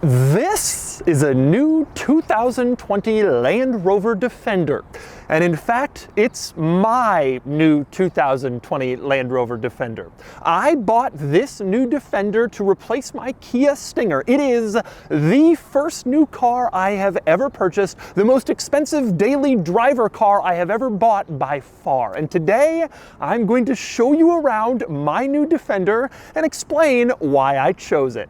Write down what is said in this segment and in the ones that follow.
This is a new 2020 Land Rover Defender. And in fact, it's my new 2020 Land Rover Defender. I bought this new Defender to replace my Kia Stinger. It is the first new car I have ever purchased, the most expensive daily driver car I have ever bought by far. And today, I'm going to show you around my new Defender and explain why I chose it.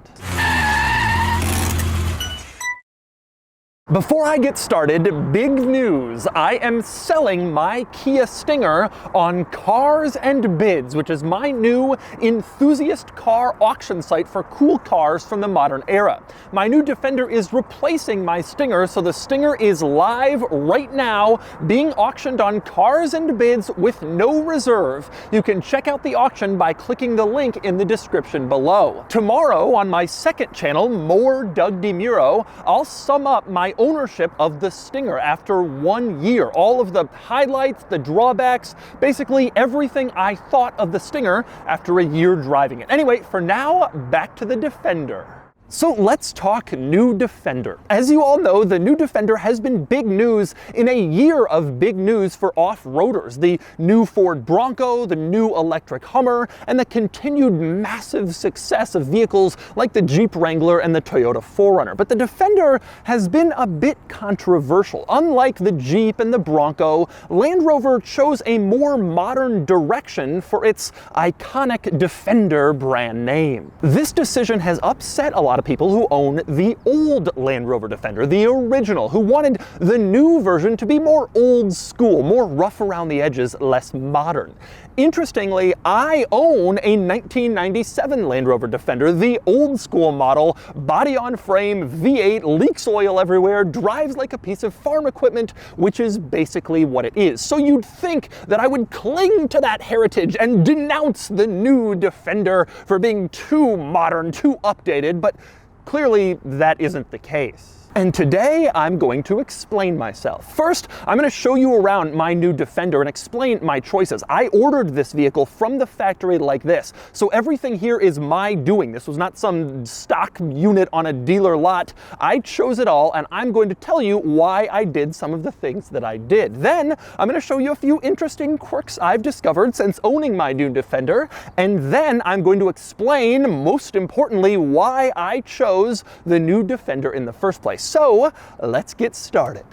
Before I get started, big news. I am selling my Kia Stinger on CARLSBAD, which is my new enthusiast car auction site for cool cars from the modern era. My new Defender is replacing my Stinger, so the Stinger is live right now, being auctioned on CARLSBAD with no reserve. You can check out the auction by clicking the link in the description below. Tomorrow on my second channel, More Doug DeMuro, I'll sum up my ownership of the Stinger after 1 year. All of the highlights, the drawbacks, basically everything I thought of the Stinger after a year driving it. Anyway, for now, back to the Defender. So let's talk new Defender. As you all know, the new Defender has been big news in a year of big news for off-roaders. The new Ford Bronco, the new electric Hummer, and the continued massive success of vehicles like the Jeep Wrangler and the Toyota 4Runner. But the Defender has been a bit controversial. Unlike the Jeep and the Bronco, Land Rover chose a more modern direction for its iconic Defender brand name. This decision has upset a lot of people who own the old Land Rover Defender, the original, who wanted the new version to be more old school, more rough around the edges, less modern. Interestingly, I own a 1997 Land Rover Defender, the old school model, body on frame, V8, leaks oil everywhere, drives like a piece of farm equipment, which is basically what it is. So you'd think that I would cling to that heritage and denounce the new Defender for being too modern, too updated, but clearly that isn't the case. And today I'm going to explain myself. First, I'm going to show you around my new Defender and explain my choices. I ordered this vehicle from the factory like this, so everything here is my doing. This was not some stock unit on a dealer lot. I chose it all, and I'm going to tell you why I did some of the things that I did. Then I'm going to show you a few interesting quirks I've discovered since owning my new Defender, and then I'm going to explain, most importantly, why I chose the new Defender in the first place. So, let's get started.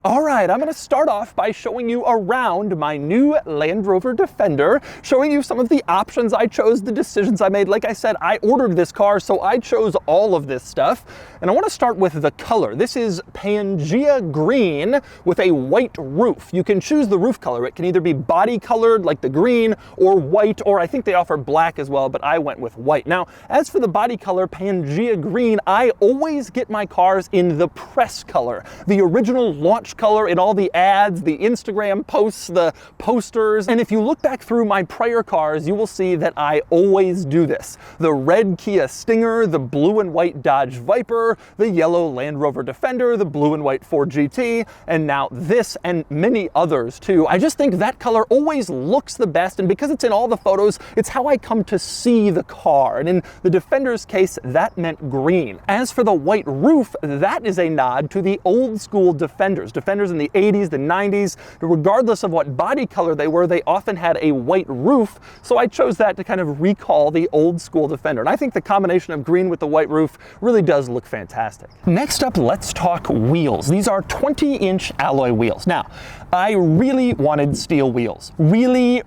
All right, I'm going to start off by showing you around my new Land Rover Defender, showing you some of the options I chose, the decisions I made. Like I said, I ordered this car, so I chose all of this stuff. And I want to start with the color. This is Pangea green with a white roof. You can choose the roof color. It can either be body colored like the green or white, or I think they offer black as well, but I went with white. Now, as for the body color, Pangea green, I always get my cars in the press color, the original launch color in all the ads, the Instagram posts, the posters. And if you look back through my prior cars, you will see that I always do this. The red Kia Stinger, the blue and white Dodge Viper, the yellow Land Rover Defender, the blue and white Ford GT, and now this and many others too. I just think that color always looks the best, and because it's in all the photos, it's how I come to see the car. And in the Defender's case, that meant green. As for the white roof, that is a nod to the old school Defenders. Defenders in the 80s, the 90s, regardless of what body color they were, they often had a white roof, so I chose that to kind of recall the old school Defender. And I think the combination of green with the white roof really does look fantastic. Next up, let's talk wheels. These are 20-inch alloy wheels. Now, I really wanted steel wheels. Really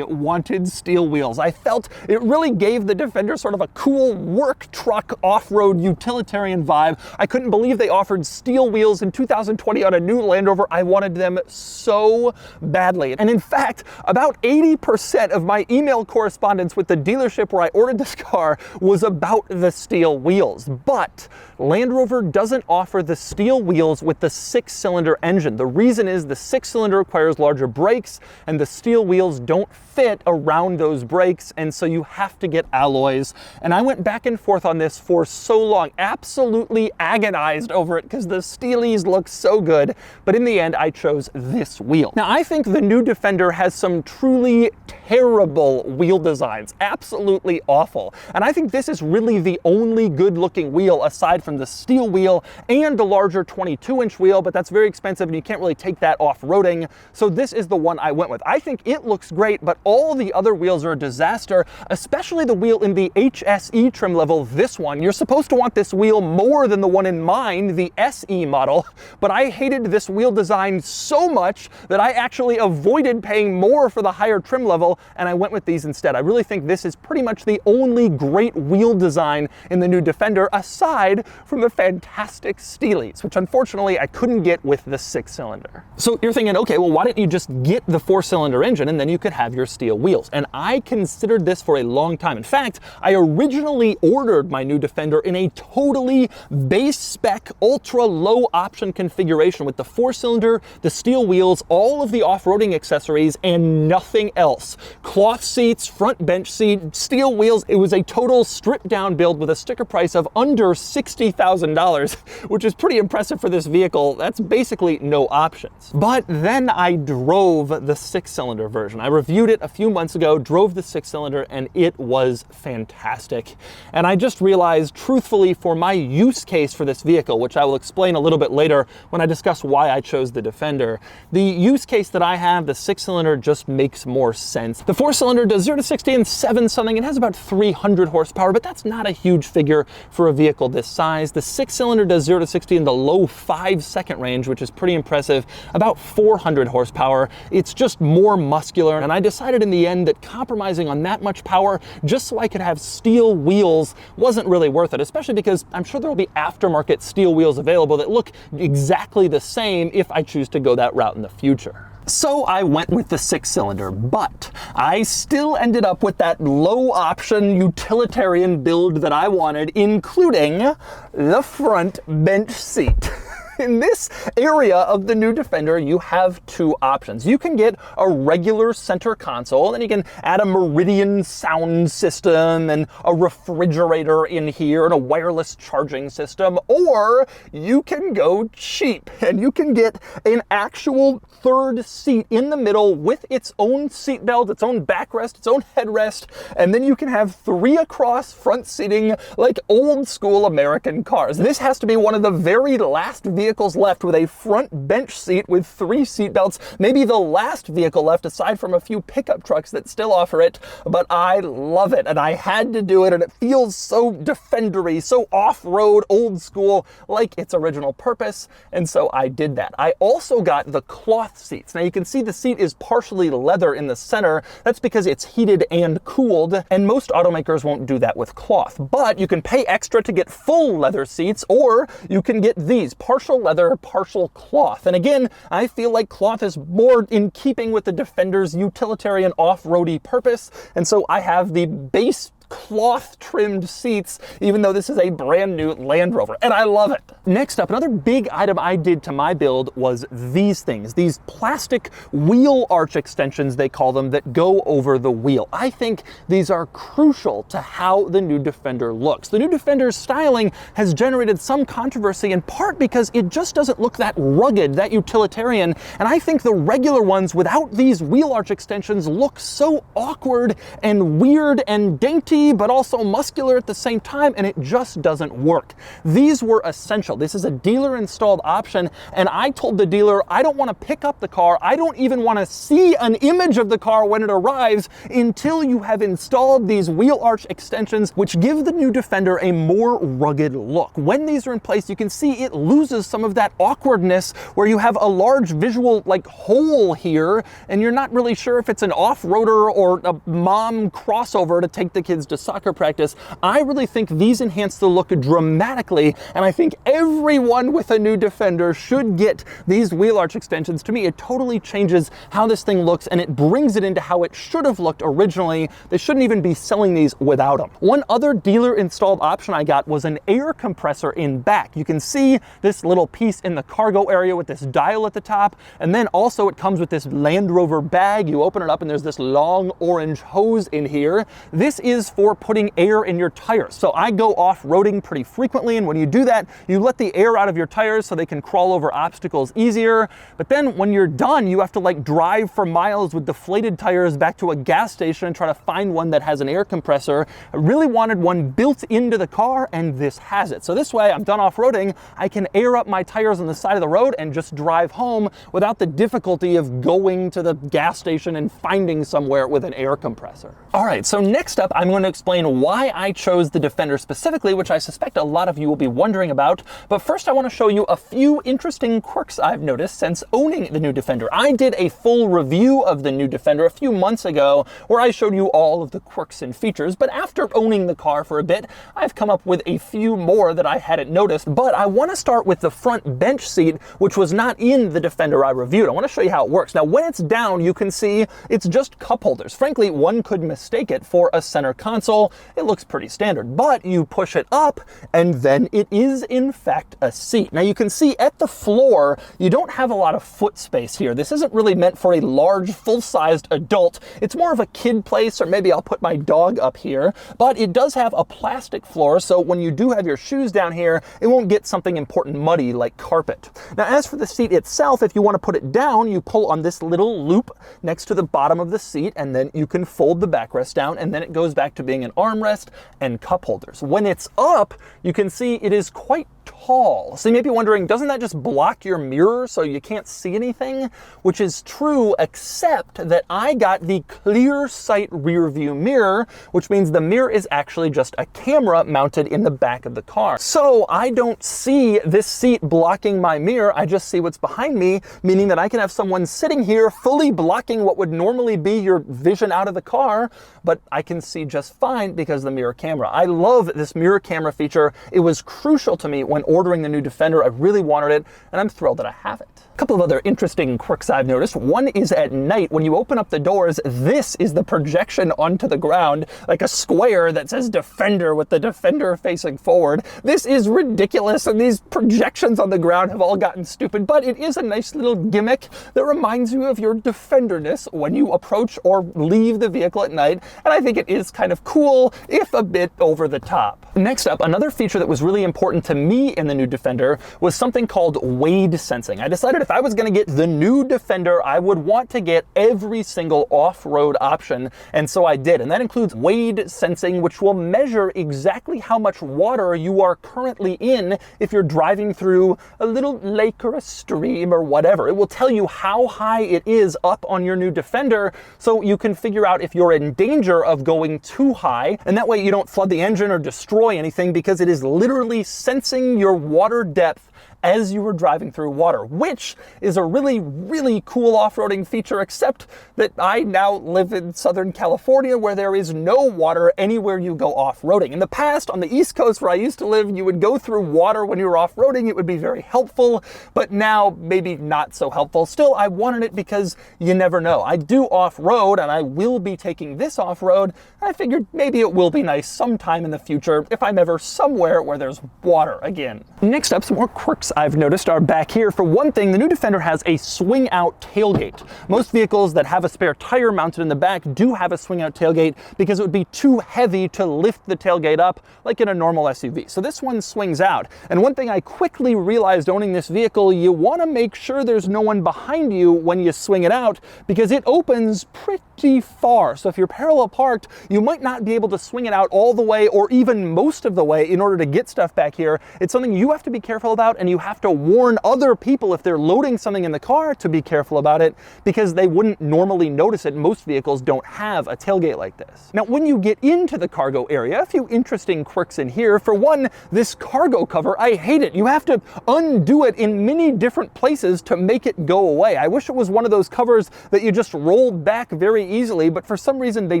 wanted steel wheels. I felt it really gave the Defender sort of a cool work truck off-road utilitarian vibe. I couldn't believe they offered steel wheels in 2020 on a new Land Rover. I wanted them so badly. And in fact, about 80% of my email correspondence with the dealership where I ordered this car was about the steel wheels. But Land Rover doesn't offer the steel wheels with the 6-cylinder engine. The reason is the 6-cylinder requires larger brakes, and the steel wheels don't fit around those brakes, and so you have to get alloys. And I went back and forth on this for so long, absolutely agonizing agonized over it because the Steelies look so good, but in the end I chose this wheel. Now I think the new Defender has some truly terrible wheel designs, absolutely awful, and I think this is really the only good looking wheel aside from the steel wheel and the larger 22-inch wheel, but that's very expensive and you can't really take that off-roading, so this is the one I went with. I think it looks great, but all the other wheels are a disaster, especially the wheel in the HSE trim level, this one. You're supposed to want this wheel more than the one in mine, the SE model, but I hated this wheel design so much that I actually avoided paying more for the higher trim level, and I went with these instead. I really think this is pretty much the only great wheel design in the new Defender, aside from the fantastic Steelies, which unfortunately I couldn't get with the 6-cylinder. So you're thinking, okay, well, why don't you just get the 4-cylinder engine and then you could have your steel wheels? And I considered this for a long time. In fact, I originally ordered my new Defender in a totally base spec, ultra low option configuration with the 4-cylinder, the steel wheels, all of the off-roading accessories, and nothing else. Cloth seats, front bench seat, steel wheels. It was a total stripped down build with a sticker price of under $60,000, which is pretty impressive for this vehicle. That's basically no options. But then I drove the 6-cylinder version. I reviewed it a few months ago, drove the 6-cylinder, and it was fantastic. And I just realized, truthfully, for my use case for this vehicle, which I will explain a little bit later when I discuss why I chose the Defender, the use case that I have, the 6-cylinder just makes more sense. The 4-cylinder does 0 to 60 in 7 something. It has about 300 horsepower, but that's not a huge figure for a vehicle this size. The 6-cylinder does 0 to 60 in the low 5-second range, which is pretty impressive, about 400 horsepower. It's just more muscular, and I decided in the end that compromising on that much power just so I could have steel wheels wasn't really worth it, especially because I'm sure there will be aftermarket steel wheels available that look exactly the same if I choose to go that route in the future. So I went with the 6-cylinder, but I still ended up with that low option utilitarian build that I wanted, including the front bench seat. In this area of the new Defender, you have two options. You can get a regular center console, then you can add a Meridian sound system and a refrigerator in here and a wireless charging system, or you can go cheap and you can get an actual third seat in the middle with its own seat belt, its own backrest, its own headrest, and then you can have 3 across front seating like old school American cars. This has to be one of the very last vehicles left with a front bench seat with 3 seat belts, maybe the last vehicle left aside from a few pickup trucks that still offer it, but I love it and I had to do it, and it feels so Defendery, so off-road, old school, like its original purpose, and so I did that. I also got the cloth seats. Now you can see the seat is partially leather in the center. That's because it's heated and cooled, and most automakers won't do that with cloth, but you can pay extra to get full leather seats, or you can get these partial leather, partial cloth. And again, I feel like cloth is more in keeping with the Defender's utilitarian off-roady purpose, and so I have the base cloth trimmed seats, even though this is a brand new Land Rover, and I love it. Next up, another big item I did to my build was these things, these plastic wheel arch extensions, they call them, that go over the wheel. I think these are crucial to how the new Defender looks. The new Defender's styling has generated some controversy, in part because it just doesn't look that rugged, that utilitarian, and I think the regular ones without these wheel arch extensions look so awkward and weird and dainty, but also muscular at the same time, and it just doesn't work. These were essential. This is a dealer installed option, and I told the dealer I don't want to pick up the car, I don't even want to see an image of the car when it arrives until you have installed these wheel arch extensions, which give the new Defender a more rugged look. When these are in place, you can see it loses some of that awkwardness where you have a large visual like hole here, and you're not really sure if it's an off-roader or a mom crossover to take the kids to soccer practice. I really think these enhance the look dramatically, and I think everyone with a new Defender should get these wheel arch extensions. To me, it totally changes how this thing looks, and it brings it into how it should have looked originally. They shouldn't even be selling these without them. One other dealer installed option I got was an air compressor in back. You can see this little piece in the cargo area with this dial at the top, and then also it comes with this Land Rover bag. You open it up and there's this long orange hose in here. This is for putting air in your tires. So I go off-roading pretty frequently, and when you do that, you let the air out of your tires so they can crawl over obstacles easier. But then when you're done, you have to like drive for miles with deflated tires back to a gas station and try to find one that has an air compressor. I really wanted one built into the car, and this has it. So this way, I'm done off-roading, I can air up my tires on the side of the road and just drive home without the difficulty of going to the gas station and finding somewhere with an air compressor. All right, so next up, I'm going to explain why I chose the Defender specifically, which I suspect a lot of you will be wondering about. But first, I want to show you a few interesting quirks I've noticed since owning the new Defender. I did a full review of the new Defender a few months ago where I showed you all of the quirks and features, but after owning the car for a bit, I've come up with a few more that I hadn't noticed. But I want to start with the front bench seat, which was not in the Defender I reviewed. I want to show you how it works. Now, when it's down, you can see it's just cup holders. Frankly, one could mistake it for a center console. It looks pretty standard, but you push it up and then it is in fact a seat. Now you can see at the floor, you don't have a lot of foot space here. This isn't really meant for a large, full-sized adult. It's more of a kid place, or maybe I'll put my dog up here, but it does have a plastic floor, so when you do have your shoes down here, it won't get something important muddy like carpet. Now, as for the seat itself, if you want to put it down, you pull on this little loop next to the bottom of the seat, and then you can fold the backrest down, and then it goes back to being an armrest and cup holders. When it's up, you can see it is quite tall. So you may be wondering, doesn't that just block your mirror so you can't see anything? Which is true, except that I got the clear sight rear view mirror, which means the mirror is actually just a camera mounted in the back of the car. So I don't see this seat blocking my mirror, I just see what's behind me, meaning that I can have someone sitting here fully blocking what would normally be your vision out of the car, but I can see just fine because of the mirror camera. I love this mirror camera feature. It was crucial to me when ordering the new Defender. I really wanted it, and I'm thrilled that I have it. A couple of other interesting quirks I've noticed. One is at night, when you open up the doors, this is the projection onto the ground, like a square that says Defender with the Defender facing forward. This is ridiculous, and these projections on the ground have all gotten stupid, but it is a nice little gimmick that reminds you of your Defenderness when you approach or leave the vehicle at night, and I think it is kind of cool, if a bit over the top. Next up, another feature that was really important to me in the new Defender was something called wade sensing. I decided if I was going to get the new Defender, I would want to get every single off-road option, and so I did. And that includes wade sensing, which will measure exactly how much water you are currently in if you're driving through a little lake or a stream or whatever. It will tell you how high it is up on your new Defender, so you can figure out if you're in danger of going too high, and that way you don't flood the engine or destroy anything, because it is literally sensing your water depth as you were driving through water, which is a really, really cool off-roading feature, except that I now live in Southern California where there is no water anywhere you go off-roading. In the past, on the East Coast where I used to live, you would go through water when you were off-roading. It would be very helpful, but now maybe not so helpful. Still, I wanted it because you never know. I do off-road, and I will be taking this off-road. I figured maybe it will be nice sometime in the future if I'm ever somewhere where there's water again. Next up, some more quirks I've noticed are back here. For one thing, the new Defender has a swing out tailgate. Most vehicles that have a spare tire mounted in the back do have a swing out tailgate because it would be too heavy to lift the tailgate up like in a normal SUV. So this one swings out. And one thing I quickly realized owning this vehicle, you want to make sure there's no one behind you when you swing it out, because it opens pretty far. So if you're parallel parked, you might not be able to swing it out all the way or even most of the way in order to get stuff back here. It's something you have to be careful about, and you have to warn other people if they're loading something in the car to be careful about it, because they wouldn't normally notice it. Most vehicles don't have a tailgate like this. Now, when you get into the cargo area, a few interesting quirks in here. For one, this cargo cover, I hate it. You have to undo it in many different places to make it go away. I wish it was one of those covers that you just rolled back very easily, but for some reason they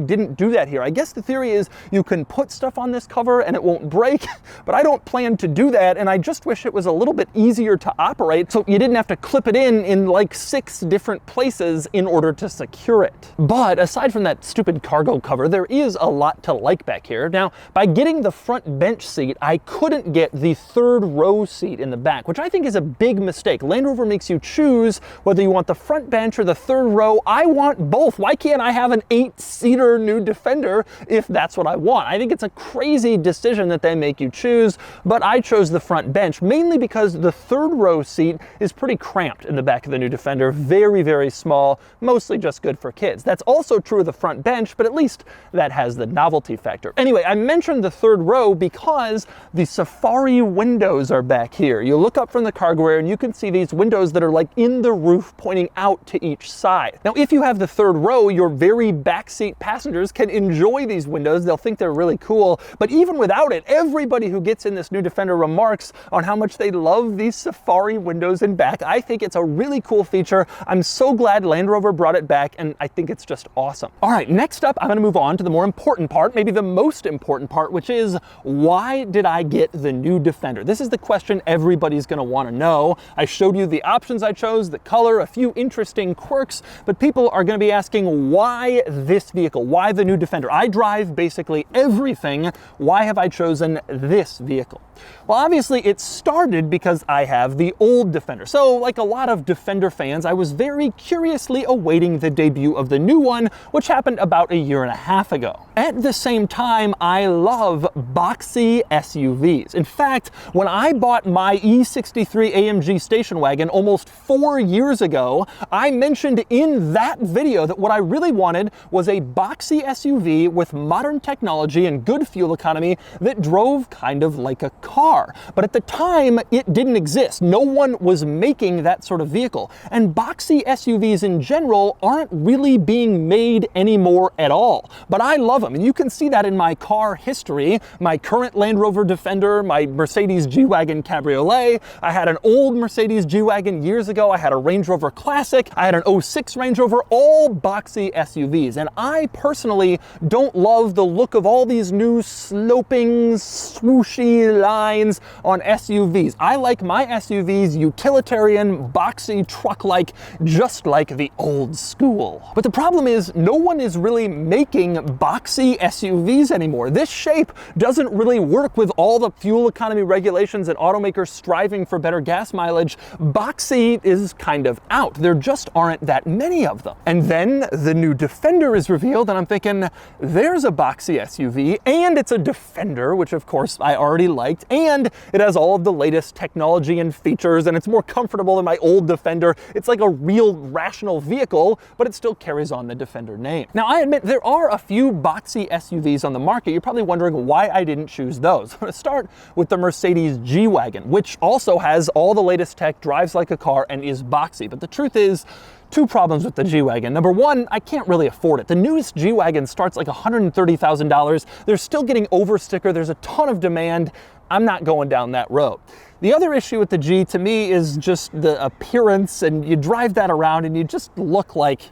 didn't do that here. I guess the theory is you can put stuff on this cover and it won't break, but I don't plan to do that, and I just wish it was a little bit easier to operate so you didn't have to clip it in like 6 different places in order to secure it. But aside from that stupid cargo cover, there is a lot to like back here. Now, by getting the front bench seat, I couldn't get the 3rd row seat in the back, which I think is a big mistake. Land Rover makes you choose whether you want the front bench or the 3rd row. I want both. Why can't can I have an 8-seater new Defender if that's what I want? I think it's a crazy decision that they make you choose, but I chose the front bench mainly because the third row seat is pretty cramped in the back of the new Defender. Very, very small, mostly just good for kids. That's also true of the front bench, but at least that has the novelty factor. Anyway, I mentioned the third row because the Safari windows are back here. You look up from the cargo area and you can see these windows that are like in the roof pointing out to each side. Now, if you have the third row, your very backseat passengers can enjoy these windows. They'll think they're really cool, but even without it, everybody who gets in this new Defender remarks on how much they love these Safari windows in back. I think it's a really cool feature. I'm so glad Land Rover brought it back, and I think it's just awesome. All right, next up, I'm gonna move on to the more important part, maybe the most important part, which is, why did I get the new Defender? This is the question everybody's gonna wanna know. I showed you the options I chose, the color, a few interesting quirks, but people are gonna be asking, why this vehicle? Why the new Defender? I drive basically everything. Why have I chosen this vehicle? Well, obviously it started because I have the old Defender. So like a lot of Defender fans, I was very curiously awaiting the debut of the new one, which happened about 1.5 years ago. At the same time, I love boxy SUVs. In fact, when I bought my E63 AMG station wagon almost 4 years ago, I mentioned in that video that what I really wanted was a boxy SUV with modern technology and good fuel economy that drove kind of like a car. But at the time, it didn't exist. No one was making that sort of vehicle. And boxy SUVs in general aren't really being made anymore at all. But I love them, and you can see that in my car history. My current Land Rover Defender, my Mercedes G-Wagon Cabriolet. I had an old Mercedes G-Wagon years ago. I had a Range Rover Classic. I had an 06 Range Rover, all boxy SUVs. And I personally don't love the look of all these new sloping, swooshy lines on SUVs. I like my SUVs utilitarian, boxy, truck-like, just like the old school. But the problem is, no one is really making boxy SUVs anymore. This shape doesn't really work with all the fuel economy regulations and automakers striving for better gas mileage. Boxy is kind of out. There just aren't that many of them. And then the new Defender is revealed, and I'm thinking, there's a boxy SUV, and it's a Defender, which of course I already liked, and it has all of the latest technology and features, and it's more comfortable than my old Defender. It's like a real rational vehicle, but it still carries on the Defender name. Now, I admit there are a few boxy SUVs on the market. You're probably wondering why I didn't choose those. I'm going to start with the Mercedes G-Wagon, which also has all the latest tech, drives like a car, and is boxy. But the truth is, two problems with the G-Wagon. Number one, I can't really afford it. The newest G-Wagon starts like $130,000. They're still getting over sticker. There's a ton of demand. I'm not going down that road. The other issue with the G to me is just the appearance, and you drive that around and you just look like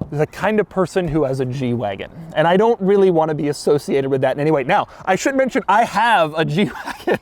the kind of person who has a G-Wagon. And I don't really want to be associated with that in any way. Now, I should mention I have a G-Wagon,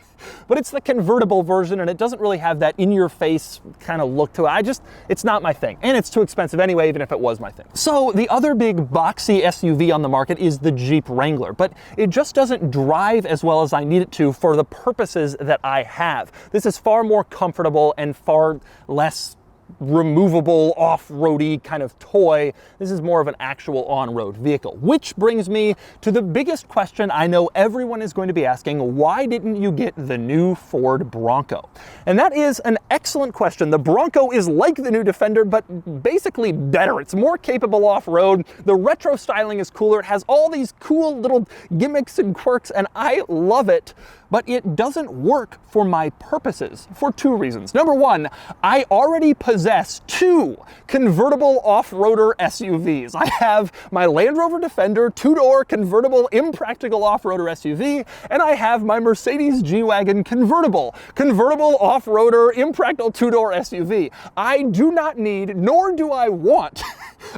but it's the convertible version, and it doesn't really have that in-your-face kind of look to it. It's not my thing. And it's too expensive anyway, even if it was my thing. So the other big boxy SUV on the market is the Jeep Wrangler, but it just doesn't drive as well as I need it to for the purposes that I have. This is far more comfortable and far less removable, off-roady kind of toy. This is more of an actual on-road vehicle, which brings me to the biggest question I know everyone is going to be asking: why didn't you get the new Ford Bronco? And that is an excellent question. The Bronco is like the new Defender, but basically better. It's more capable off-road. The retro styling is cooler. It has all these cool little gimmicks and quirks, and I love it. But it doesn't work for my purposes for two reasons. Number one, I already possess two convertible off-roader SUVs. I have my Land Rover Defender, two-door convertible impractical off-roader SUV, and I have my Mercedes G-Wagon convertible off-roader impractical two-door SUV. I do not need, nor do I want,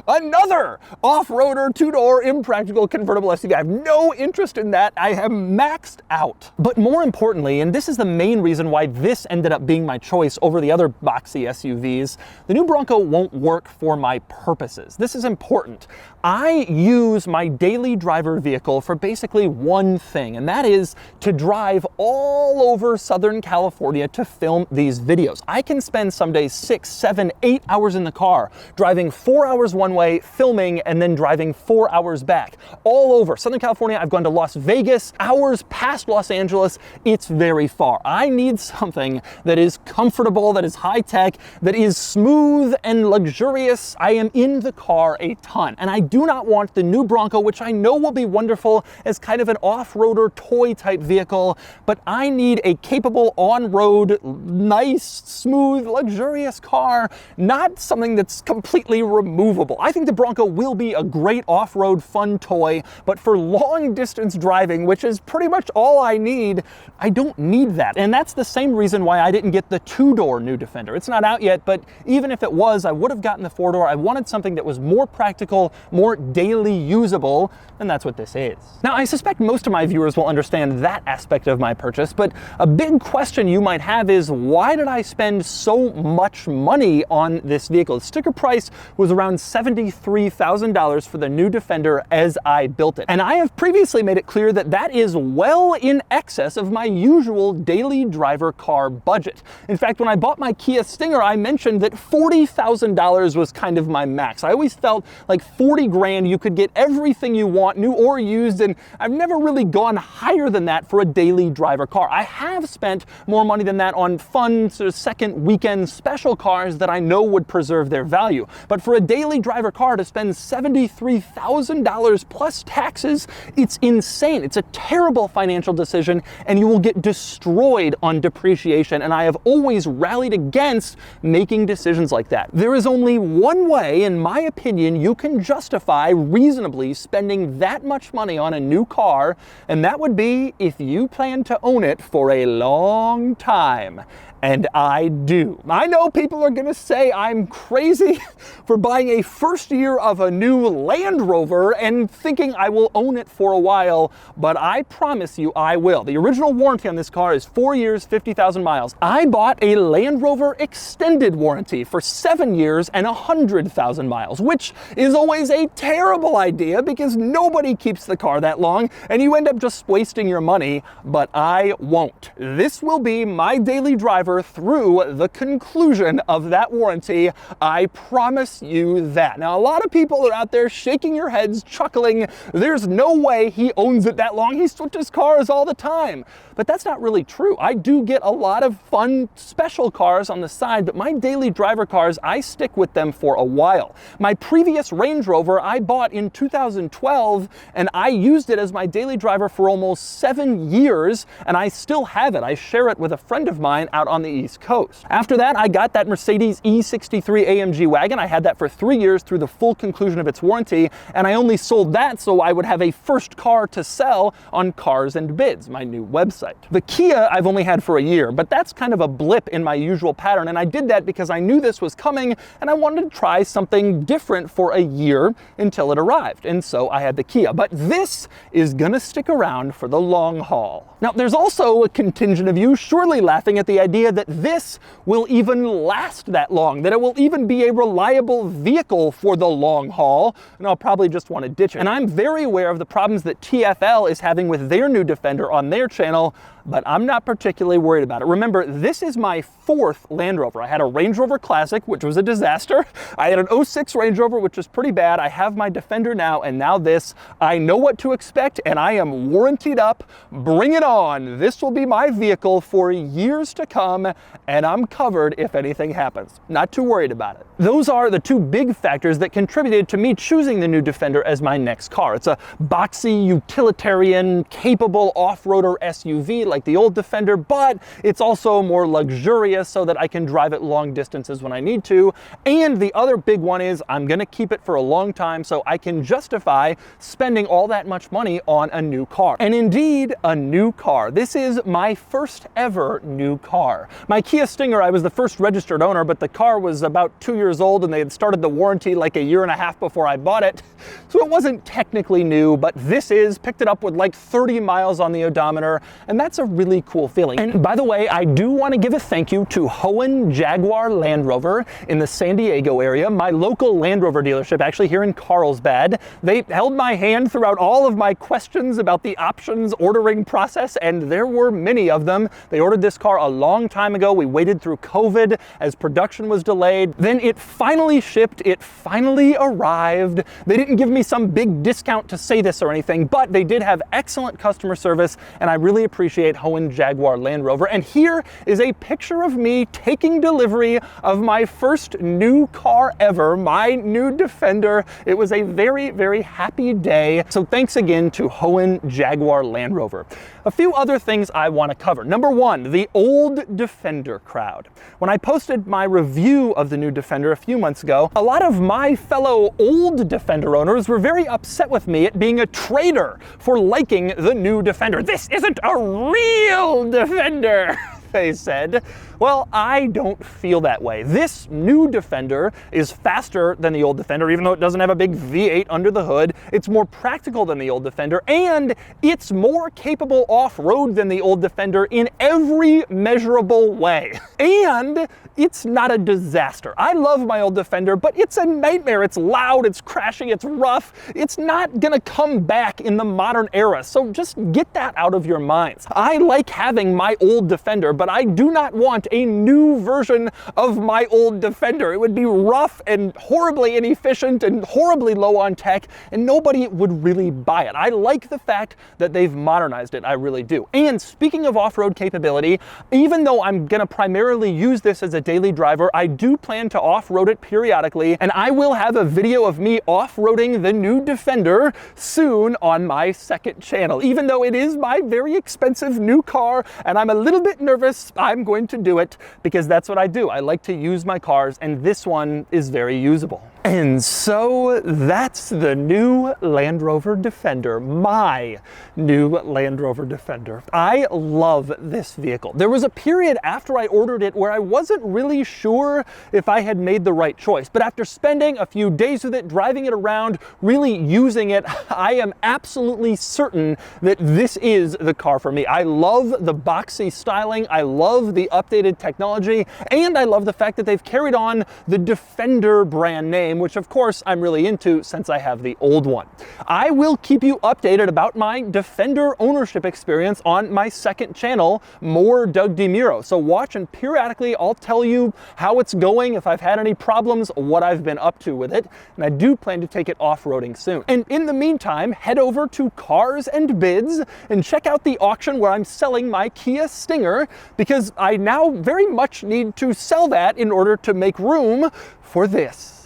another off-roader two-door impractical convertible SUV. I have no interest in that. I am maxed out. But more importantly, and this is the main reason why this ended up being my choice over the other boxy SUVs, the new Bronco won't work for my purposes. This is important. I use my daily driver vehicle for basically one thing, and that is to drive all over Southern California to film these videos. I can spend some days 6, 7, 8 hours in the car, driving 4 hours one way, filming, and then driving 4 hours back. All over Southern California, I've gone to Las Vegas, hours past Los Angeles. It's very far. I need something that is comfortable, that is high-tech, that is smooth and luxurious. I am in the car a ton, and I do not want the new Bronco, which I know will be wonderful as kind of an off-roader toy type vehicle, but I need a capable on-road, nice, smooth, luxurious car, not something that's completely removable. I think the Bronco will be a great off-road fun toy, but for long distance driving, which is pretty much all I need, I don't need that. And that's the same reason why I didn't get the two-door new Defender. It's not out yet, but even if it was, I would have gotten the four-door. I wanted something that was more practical, more daily usable, and that's what this is. Now, I suspect most of my viewers will understand that aspect of my purchase, but a big question you might have is, why did I spend so much money on this vehicle? The sticker price was around $73,000 for the new Defender as I built it. And I have previously made it clear that that is well in excess of my usual daily driver car budget. In fact, when I bought my Kia Stinger, I mentioned that $40,000 was kind of my max. I always felt like 40 grand, you could get everything you want, new or used, and I've never really gone higher than that for a daily driver car. I have spent more money than that on fun sort of second weekend special cars that I know would preserve their value. But for a daily driver car to spend $73,000 plus taxes, it's insane. It's a terrible financial decision, and you will get destroyed on depreciation, and I have always rallied against making decisions like that. There is only one way, in my opinion, you can justify reasonably spending that much money on a new car, and that would be if you plan to own it for a long time. And I do. I know people are gonna say I'm crazy for buying a first year of a new Land Rover and thinking I will own it for a while, but I promise you I will. The original warranty on this car is 4 years, 50,000 miles. I bought a Land Rover extended warranty for 7 years and 100,000 miles, which is always a terrible idea because nobody keeps the car that long and you end up just wasting your money, but I won't. This will be my daily driver through the conclusion of that warranty. I promise you that. Now, a lot of people are out there shaking your heads, chuckling. There's no way he owns it that long. He switches cars all the time. But that's not really true. I do get a lot of fun special cars on the side, but my daily driver cars, I stick with them for a while. My previous Range Rover I bought in 2012, and I used it as my daily driver for almost 7 years, and I still have it. I share it with a friend of mine out on the East Coast. After that, I got that Mercedes E63 AMG wagon. I had that for 3 years through the full conclusion of its warranty, and I only sold that so I would have a first car to sell on CARLSBAD, my new website. The Kia I've only had for a year, but that's kind of a blip in my usual pattern, and I did that because I knew this was coming and I wanted to try something different for a year until it arrived, and so I had the Kia. But this is gonna stick around for the long haul. Now, there's also a contingent of you surely laughing at the idea that this will even last that long, that it will even be a reliable vehicle for the long haul, and I'll probably just want to ditch it. And I'm very aware of the problems that TFL is having with their new Defender on their channel, but I'm not particularly worried about it. Remember, this is my 4th Land Rover. I had a Range Rover Classic, which was a disaster. I had an 06 Range Rover, which was pretty bad. I have my Defender now, and now this. I know what to expect, and I am warrantied up. Bring it on. This will be my vehicle for years to come, and I'm covered if anything happens. Not too worried about it. Those are the two big factors that contributed to me choosing the new Defender as my next car. It's a boxy, utilitarian, capable off-roader SUV like the old Defender, but it's also more luxurious so that I can drive it long distances when I need to. And the other big one is I'm gonna keep it for a long time so I can justify spending all that much money on a new car. And indeed, a new car. This is my first ever new car. My Kia Stinger, I was the first registered owner, but the car was about 2 years old and they had started the warranty like 1.5 years before I bought it. So it wasn't technically new, but this is, picked it up with like 30 miles on the odometer, and that's a really cool feeling. And by the way, I do want to give a thank you to HOEHN Jaguar Land Rover in the San Diego area, my local Land Rover dealership actually here in Carlsbad. They held my hand throughout all of my questions about the options ordering process, and there were many of them. They ordered this car a long time ago. We waited through COVID as production was delayed. Then it finally shipped. It finally arrived. They didn't give me some big discount to say this or anything, but they did have excellent customer service, and I really appreciate HOEHN Jaguar Land Rover. And here is a picture of me taking delivery of my first new car ever, my new Defender. It was a very, very happy day. So thanks again to HOEHN Jaguar Land Rover. A few other things I want to cover. Number one, the old Defender crowd. When I posted my review of the new Defender a few months ago, a lot of my fellow old Defender owners were very upset with me at being a traitor for liking the new Defender. This isn't a real Defender, they said. Well, I don't feel that way. This new Defender is faster than the old Defender, even though it doesn't have a big V8 under the hood. It's more practical than the old Defender, and it's more capable off-road than the old Defender in every measurable way. And it's not a disaster. I love my old Defender, but it's a nightmare. It's loud, it's crashing, it's rough. It's not gonna come back in the modern era, so just get that out of your minds. I like having my old Defender, but I do not want a new version of my old Defender. It would be rough and horribly inefficient and horribly low on tech, and nobody would really buy it. I like the fact that they've modernized it, I really do. And speaking of off-road capability, even though I'm gonna primarily use this as a daily driver, I do plan to off-road it periodically, and I will have a video of me off-roading the new Defender soon on my second channel. Even though it is my very expensive new car and I'm a little bit nervous, I'm going to do it because that's what I do. I like to use my cars, and this one is very usable. And so that's the new Land Rover Defender, my new Land Rover Defender. I love this vehicle. There was a period after I ordered it where I wasn't really sure if I had made the right choice, but after spending a few days with it, driving it around, really using it, I am absolutely certain that this is the car for me. I love the boxy styling, I love the updated technology, and I love the fact that they've carried on the Defender brand name, which of course I'm really into since I have the old one. I will keep you updated about my Defender ownership experience on my second channel, More Doug DeMuro. So watch, and periodically I'll tell you how it's going, if I've had any problems, what I've been up to with it, and I do plan to take it off-roading soon. And in the meantime, head over to Cars and Bids and check out the auction where I'm selling my Kia Stinger, because I now very much need to sell that in order to make room for this.